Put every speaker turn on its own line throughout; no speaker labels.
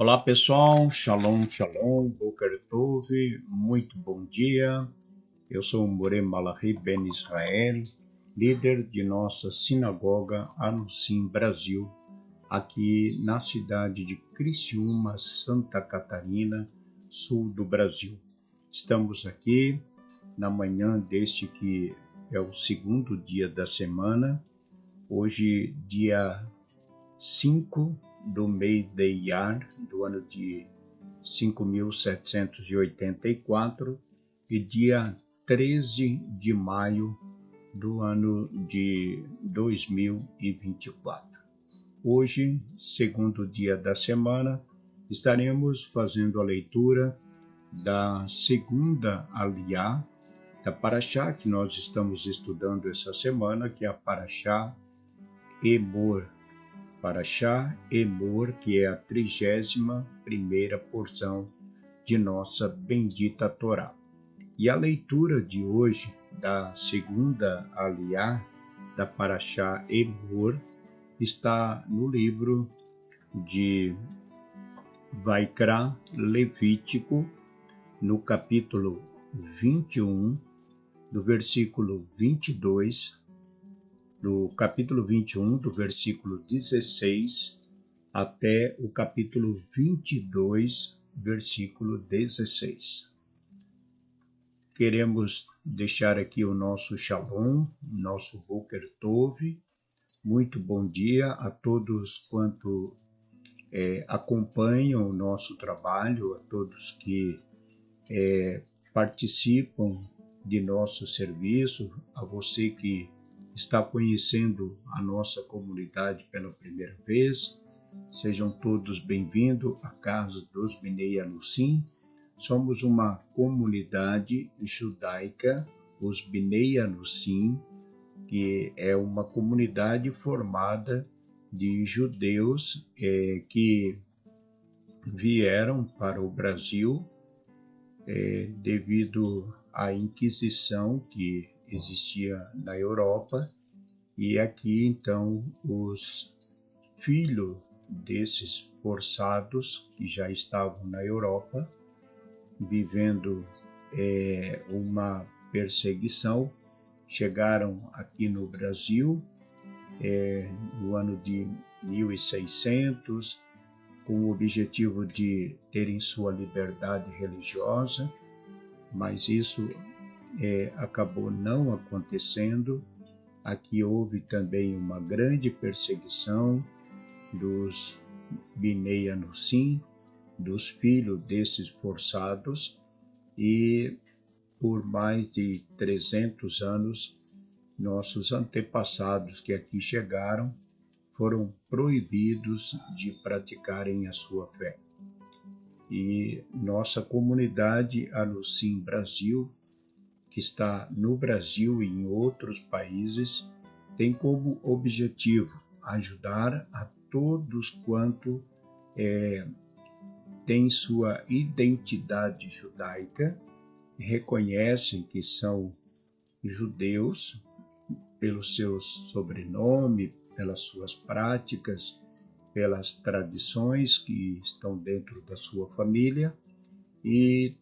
Olá pessoal, Shalom, Shalom, Boker Tov, muito bom dia. Eu sou Moreh Malachi Ben Israel, líder de nossa sinagoga Anusim Brasil, aqui na cidade de Criciúma, Santa Catarina, sul do Brasil. Estamos aqui na manhã deste que é o segundo dia da semana, hoje dia 5 do mês de Iyar, do ano de 5.784, e dia 13 de maio do ano de 2024. Hoje, segundo dia da semana, estaremos fazendo a leitura da segunda aliyá da Parashá que nós estamos estudando essa semana, que é a Parashá Emor. Parashá Emor, que é a 31ª porção de nossa bendita Torá. E a leitura de hoje da segunda aliyá da Parashá Emor está no livro de Vaikra Levítico, no capítulo 21, do versículo 22, do capítulo 21, do versículo 16, até o capítulo 22, versículo 16. Queremos deixar aqui o nosso Shalom, nosso Boker Tov. Muito bom dia a todos quanto acompanham o nosso trabalho, a todos que participam de nosso serviço, a você que está conhecendo a nossa comunidade pela primeira vez. Sejam todos bem-vindos à Casa dos Bnei Anusim. Somos uma comunidade judaica, os Bnei Anusim, que é uma comunidade formada de judeus que vieram para o Brasil devido à Inquisição que existia na Europa, e aqui então os filhos desses forçados que já estavam na Europa, vivendo uma perseguição, chegaram aqui no Brasil no ano de 1600, com o objetivo de terem sua liberdade religiosa, mas isso acabou não acontecendo. Aqui houve também uma grande perseguição dos Bnei Anusim, dos filhos desses forçados, e por mais de 300 anos, nossos antepassados que aqui chegaram foram proibidos de praticarem a sua fé. E nossa comunidade Anusim Brasil, que está no Brasil e em outros países, tem como objetivo ajudar a todos quanto têm sua identidade judaica, reconhecem que são judeus pelo seu sobrenome, pelas suas práticas, pelas tradições que estão dentro da sua família, e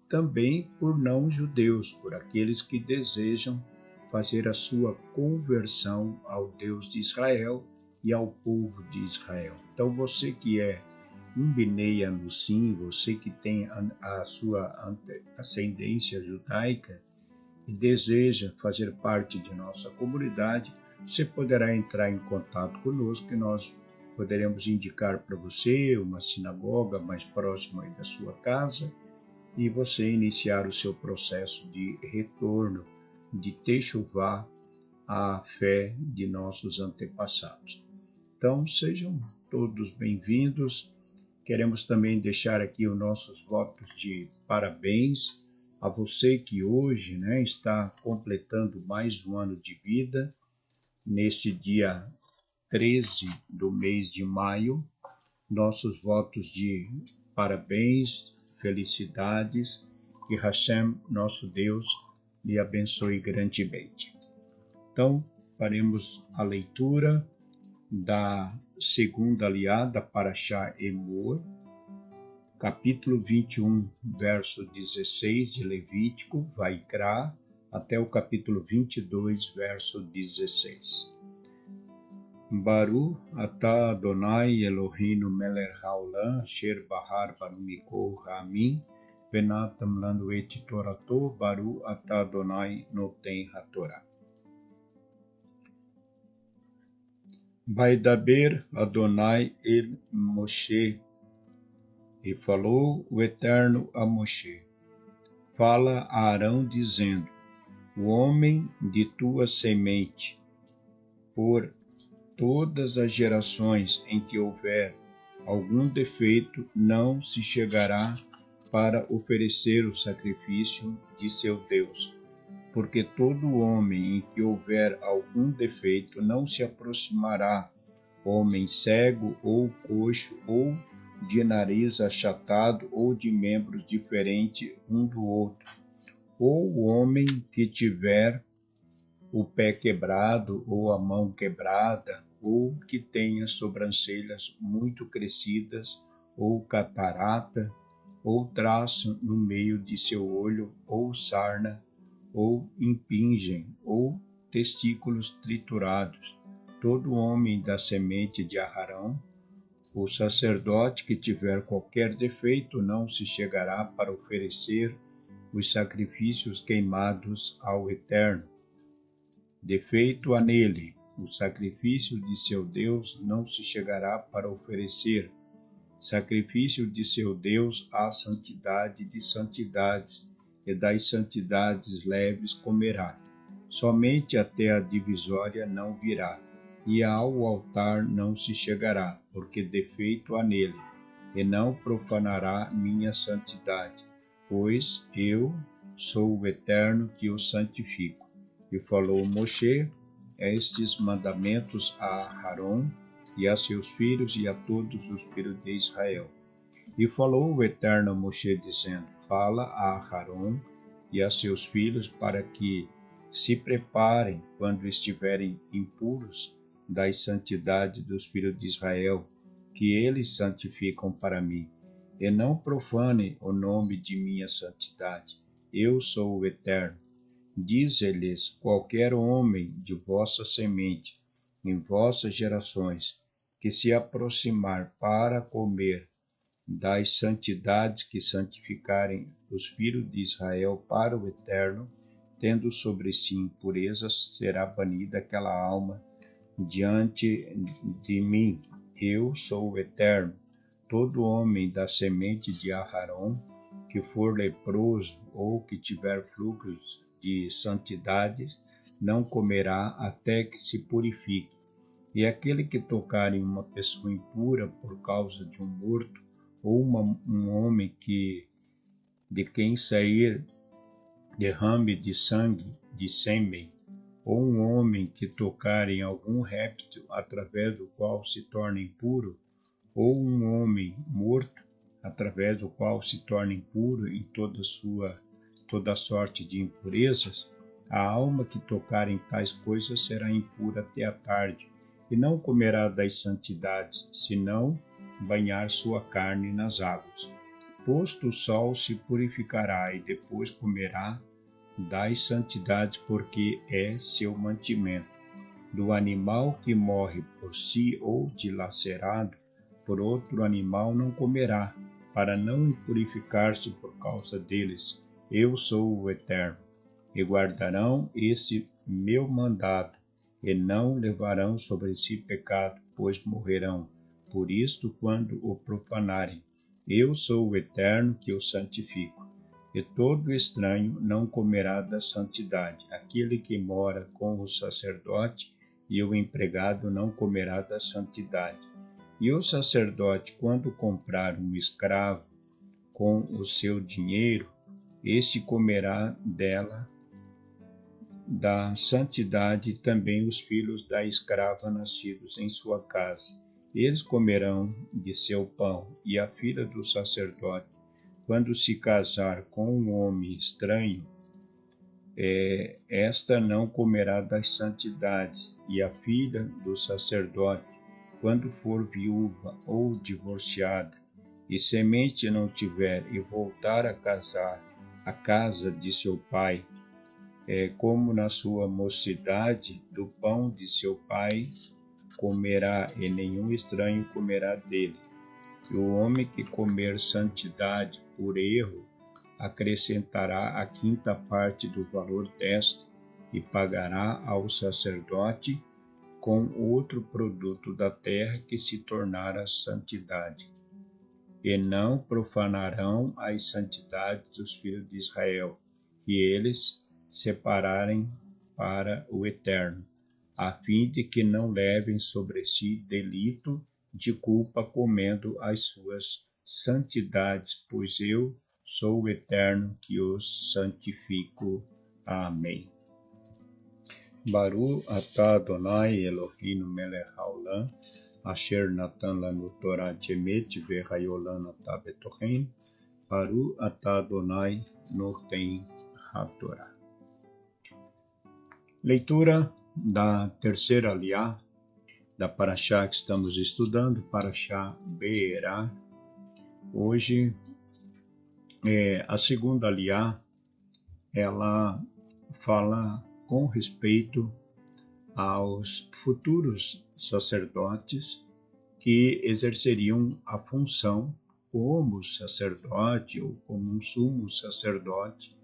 também por não-judeus, por aqueles que desejam fazer a sua conversão ao Deus de Israel e ao povo de Israel. Então você que é um Bnei Anusim, você que tem a sua ascendência judaica e deseja fazer parte de nossa comunidade, você poderá entrar em contato conosco e nós poderemos indicar para você uma sinagoga mais próxima aí da sua casa e você iniciar o seu processo de retorno, de techuvá à fé de nossos antepassados. Então, sejam todos bem-vindos. Queremos também deixar aqui os nossos votos de parabéns a você que hoje está completando mais um ano de vida, neste dia 13 do mês de maio. Nossos votos de parabéns, felicidades, e Hashem, nosso Deus, lhe abençoe grandemente. Então, faremos a leitura da segunda aliada Parashá Emor, capítulo 21, verso 16 de Levítico, Vaikra, até o capítulo 22, verso 16. Baru atah Adonai Eloheinu melech haolam asher bahar barumiko ha'amin venatam lanu et torato Baru atah Adonai noten hatorá. Vaidaber Adonai el Moshe, e falou o Eterno a Moshe: fala a Arão dizendo: o homem de tua semente, por todas as gerações em que houver algum defeito, não se chegará para oferecer o sacrifício de seu Deus. Porque todo homem em que houver algum defeito não se aproximará, homem cego ou coxo, ou de nariz achatado, ou de membros diferentes um do outro, ou o homem que tiver o pé quebrado, ou a mão quebrada, ou que tenha sobrancelhas muito crescidas, ou catarata, ou traço no meio de seu olho, ou sarna, ou impingem, ou testículos triturados. Todo homem da semente de Aarão, o sacerdote que tiver qualquer defeito, não se chegará para oferecer os sacrifícios queimados ao Eterno. Defeito há nele, o sacrifício de seu Deus não se chegará para oferecer. Sacrifício de seu Deus há santidade de santidades, e das santidades leves comerá. Somente até a divisória não virá, e ao altar não se chegará, porque defeito há nele, e não profanará minha santidade, pois eu sou o Eterno que o santifico. E falou Moshe estes mandamentos a Aarão e a seus filhos e a todos os filhos de Israel. E falou o Eterno a Moshe, dizendo: fala a Aarão e a seus filhos para que se preparem quando estiverem impuros das santidades dos filhos de Israel, que eles santificam para mim, e não profanem o nome de minha santidade. Eu sou o Eterno. Dize-lhes qualquer homem de vossa semente, em vossas gerações, que se aproximar para comer das santidades que santificarem os filhos de Israel para o Eterno, tendo sobre si impurezas, será banida aquela alma diante de mim. Eu sou o Eterno. Todo homem da semente de Aarão, que for leproso ou que tiver fluxos de santidades, não comerá até que se purifique. E aquele que tocar em uma pessoa impura por causa de um morto, ou um homem de quem sair derrame de sangue, de sêmen, ou um homem que tocar em algum réptil através do qual se torna impuro, ou um homem morto através do qual se torna impuro em toda sorte de impurezas, a alma que tocar em tais coisas será impura até a tarde, e não comerá das santidades, senão banhar sua carne nas águas. Posto o sol se purificará, e depois comerá das santidades, porque é seu mantimento. Do animal que morre por si ou dilacerado por outro animal não comerá, para não impurificar-se por causa deles. Eu sou o Eterno. E guardarão esse meu mandado, e não levarão sobre si pecado, pois morrerão por isto quando o profanarem. Eu sou o Eterno que o santifico. E todo estranho não comerá da santidade. Aquele que mora com o sacerdote e o empregado não comerá da santidade. E o sacerdote, quando comprar um escravo com o seu dinheiro, este comerá dela, da santidade, também os filhos da escrava nascidos em sua casa. Eles comerão de seu pão, e a filha do sacerdote, quando se casar com um homem estranho, esta não comerá das santidades, e a filha do sacerdote, quando for viúva ou divorciada, e semente não tiver, e voltar a casar a casa de seu pai, como na sua mocidade, do pão de seu pai comerá, e nenhum estranho comerá dele. E o homem que comer santidade por erro, acrescentará a quinta parte do valor desta, e pagará ao sacerdote com outro produto da terra que se tornara santidade. E não profanarão as santidades dos filhos de Israel, que eles separarem para o Eterno, a fim de que não levem sobre si delito de culpa comendo as suas santidades, pois eu sou o Eterno que os santifico. Amém. Baruch atah Adonai Eloheinu melech haolam, asher natan lanu Torah temet vehayolam atah betochen, Baruch atah Adonai noten haTorah. Leitura da terceira aliá da Parashá que estamos estudando, Parashá Be'erá. Hoje, a segunda aliá, ela fala com respeito aos futuros sacerdotes que exerceriam a função como sacerdote ou como um sumo sacerdote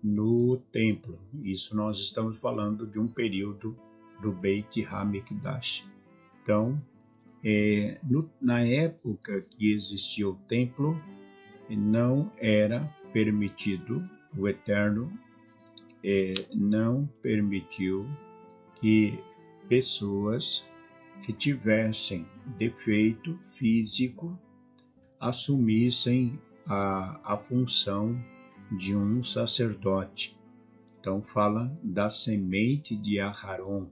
no templo. Isso nós estamos falando de um período do Beit HaMikdash. Então, na época que existia o templo, não era permitido, o Eterno não permitiu que pessoas que tivessem defeito físico assumissem a função de um sacerdote. Então fala da semente de Aharon,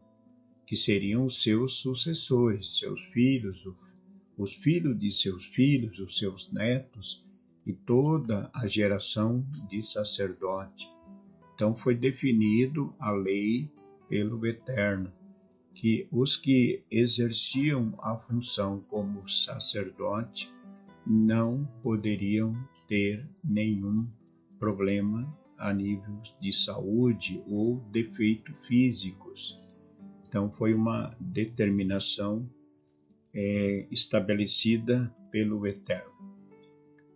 que seriam os seus sucessores, seus filhos, os filhos de seus filhos, os seus netos e toda a geração de sacerdote. Então foi definido a lei pelo Eterno, que os que exerciam a função como sacerdote não poderiam ter nenhum problema a nível de saúde ou defeitos físicos. Então foi uma determinação estabelecida pelo Eterno.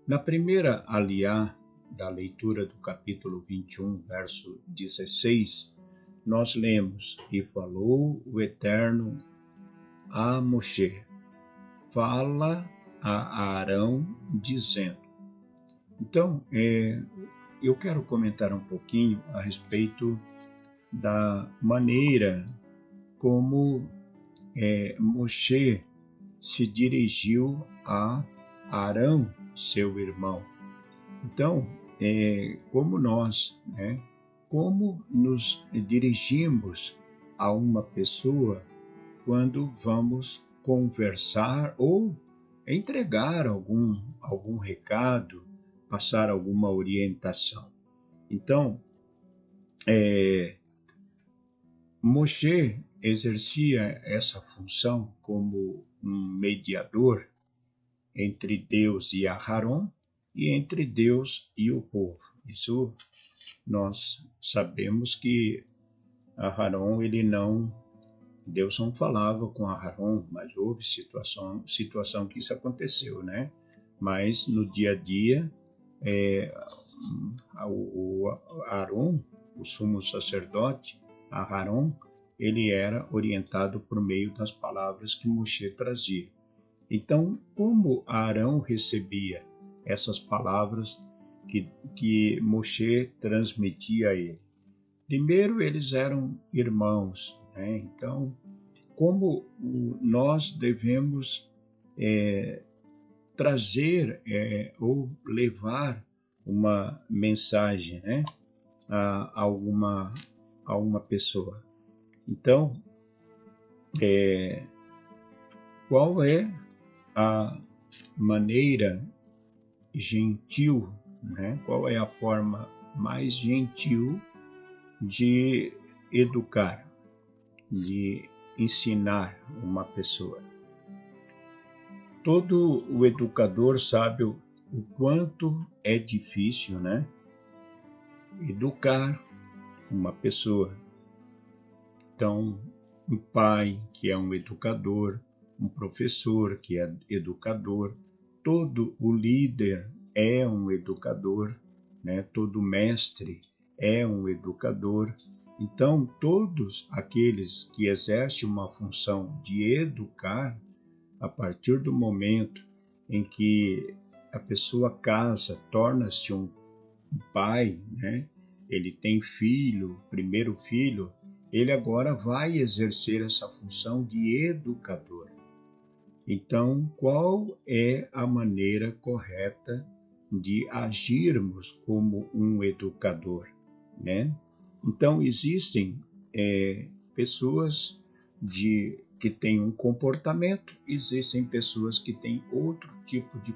Na primeira aliá da leitura do capítulo 21, verso 16, nós lemos: E falou o Eterno a Moshe, fala a Arão, dizendo. Então, eu quero comentar um pouquinho a respeito da maneira como Moshe se dirigiu a Arão, seu irmão. Então, como nós, como nos dirigimos a uma pessoa quando vamos conversar ou entregar algum recado, passar alguma orientação. Então, Moshe exercia essa função como um mediador entre Deus e Aharon e entre Deus e o povo. Isso nós sabemos que Aharon, Deus não falava com Aharon, mas houve situação que isso aconteceu, né? Mas no dia a dia, o Aharon, o sumo sacerdote, Aharon, ele era orientado por meio das palavras que Moshe trazia. Então, como Arão recebia essas palavras que Moshe transmitia a ele? Primeiro, eles eram irmãos, né? Então, como nós devemos trazer ou levar uma mensagem, né, a uma pessoa? Então, qual é a maneira gentil, né? Qual é a forma mais gentil de educar, de ensinar uma pessoa? todo o educador sabe o quanto é difícil, né? Educar uma pessoa. Então, um pai que é um educador, um professor que é educador, todo o líder é um educador, né? Todo mestre é um educador. Então, todos aqueles que exercem uma função de educar, a partir do momento em que a pessoa casa, torna-se um pai, né? Ele tem filho, primeiro filho, ele agora vai exercer essa função de educador. Então, qual é a maneira correta de agirmos como um educador, né? Então, existem pessoas que têm um comportamento, existem pessoas que têm outro tipo de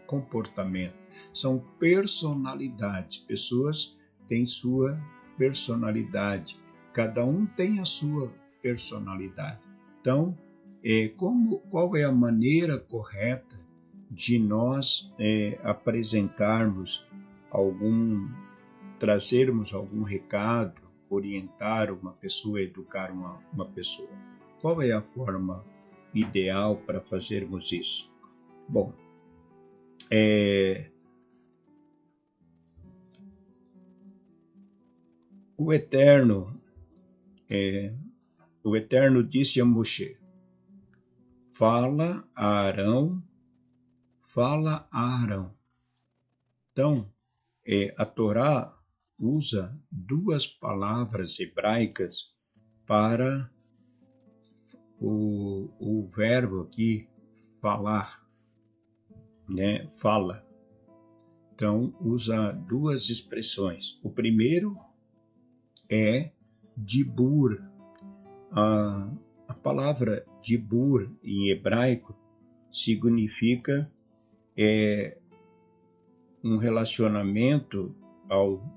comportamento. São personalidades, pessoas têm sua personalidade, cada um tem a sua personalidade. Então, qual é a maneira correta de nós apresentarmos trazermos algum recado, orientar uma pessoa, educar uma pessoa? Qual é a forma ideal para fazermos isso? Bom, o Eterno disse a Moshe: fala a Arão. Então, a Torá usa duas palavras hebraicas para o verbo aqui, falar, né? Fala. Então, usa duas expressões. O primeiro é dibur. A palavra dibur em hebraico significa um relacionamento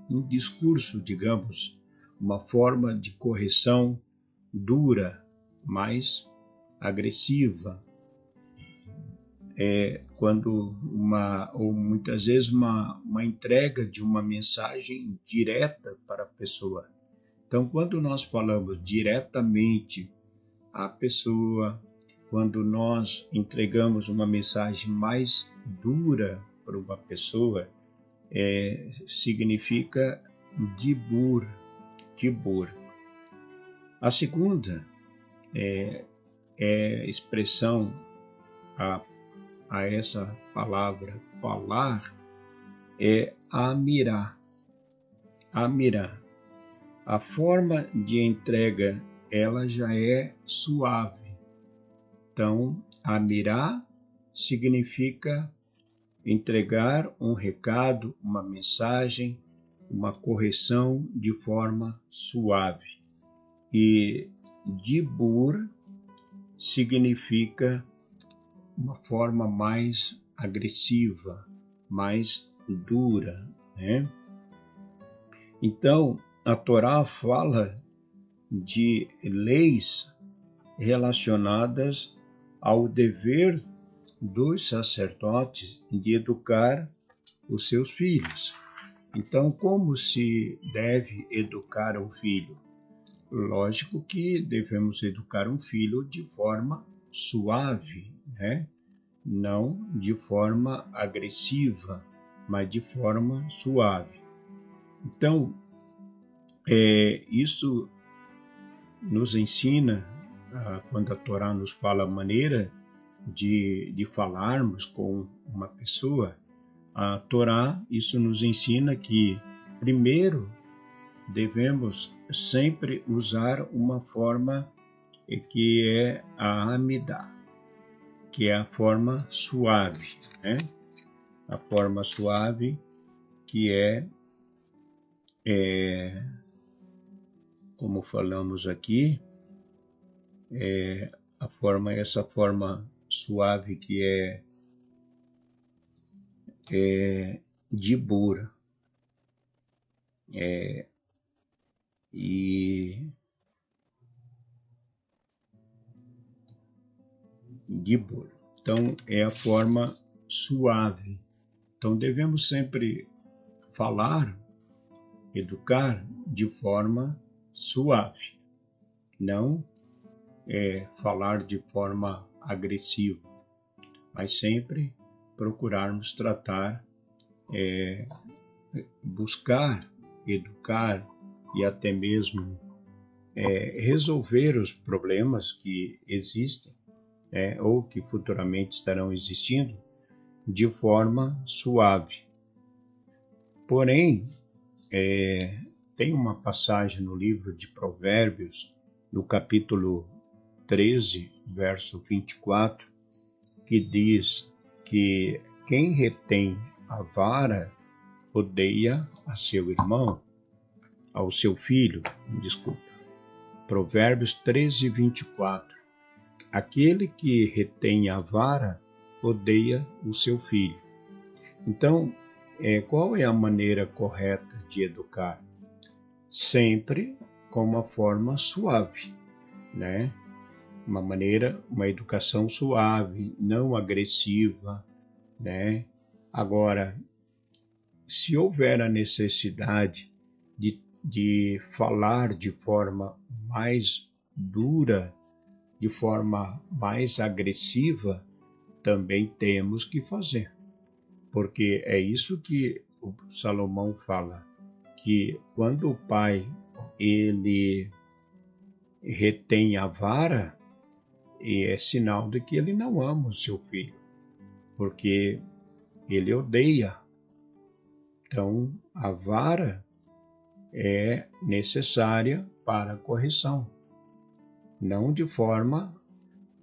um discurso, digamos, uma forma de correção dura, mais agressiva. Quando ou muitas vezes uma entrega de uma mensagem direta para a pessoa. Então, quando nós falamos diretamente à pessoa, quando nós entregamos uma mensagem mais dura para uma pessoa, significa dibur. A segunda expressão a essa palavra falar é amirá. A forma de entrega ela já é suave. Então, amirá significa entregar um recado, uma mensagem, uma correção de forma suave. E dibur significa uma forma mais agressiva, mais dura, né? Então, a Torá fala de leis relacionadas ao dever dos sacerdotes de educar os seus filhos. Então, como se deve educar um filho? Lógico que devemos educar um filho de forma suave, né? Não de forma agressiva, mas de forma suave. Então, isso nos ensina, quando a Torá nos fala a maneira de falarmos com uma pessoa, a Torá, isso nos ensina que, primeiro, devemos sempre usar uma forma que é a amidá, que é a forma suave, né? A forma suave que como falamos aqui, essa forma suave que é dibur. Dibur. Então, é a forma suave. Então, devemos sempre falar, educar de forma suave, não falar de forma agressiva, mas sempre procurarmos tratar, buscar, educar e até mesmo resolver os problemas que existem, ou que futuramente estarão existindo, de forma suave. Porém, tem uma passagem no livro de Provérbios, no capítulo 13, verso 24, que diz que quem retém a vara odeia a seu irmão, ao seu filho, desculpa. Provérbios 13, 24. Aquele que retém a vara odeia o seu filho. Então, qual é a maneira correta de educar? Sempre com uma forma suave, né? Uma educação suave, não agressiva, né? Agora, se houver a necessidade de falar de forma mais dura, de forma mais agressiva, também temos que fazer. Porque é isso que o Salomão fala, que quando o pai ele retém a vara, é sinal de que ele não ama o seu filho, porque ele odeia. Então, a vara é necessária para a correção, não de forma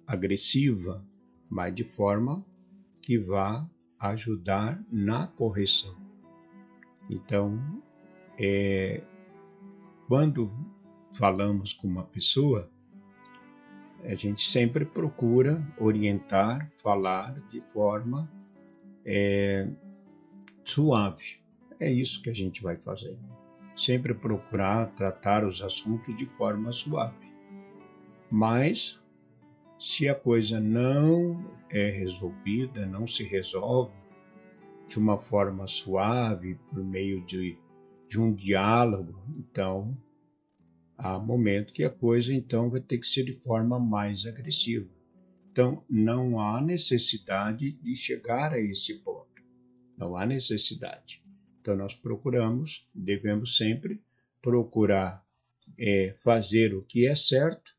agressiva, mas de forma que vá ajudar na correção. Então, quando falamos com uma pessoa, a gente sempre procura orientar, falar de forma suave. É isso que a gente vai fazer. Sempre procurar tratar os assuntos de forma suave. Mas, se a coisa não é resolvida, não se resolve de uma forma suave, por meio de um diálogo, então há momento que a coisa então vai ter que ser de forma mais agressiva. Então, não há necessidade de chegar a esse ponto. Não há necessidade. Então, nós devemos sempre procurar fazer o que é certo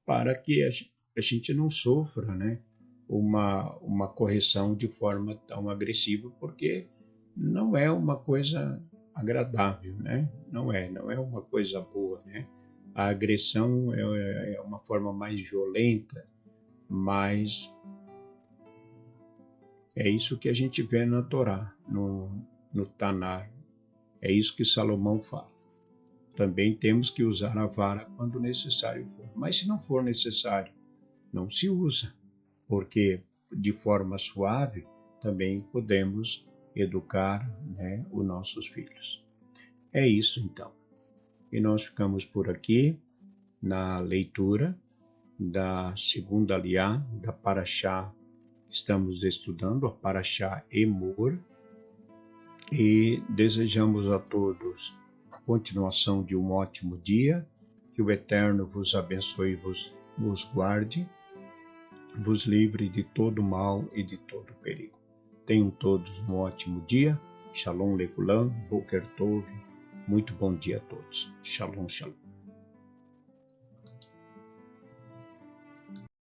para que a gente não sofra, né, uma correção de forma tão agressiva, porque não é uma coisa agradável, né? Não é uma coisa boa, né? A agressão é uma forma mais violenta, mas é isso que a gente vê na Torá, no Tanar. É isso que Salomão fala. Também temos que usar a vara quando necessário for. Mas se não for necessário, não se usa, porque de forma suave também podemos educar, né, os nossos filhos. É isso então. E nós ficamos por aqui na leitura da segunda aliá da Parashá. Estamos estudando a Parashá Emor e desejamos a todos a continuação de um ótimo dia, que o Eterno vos abençoe e vos guarde, vos livre de todo mal e de todo perigo. Tenham todos um ótimo dia. Shalom Lekulam, Boker Tov. Muito bom dia a todos. Shalom, shalom.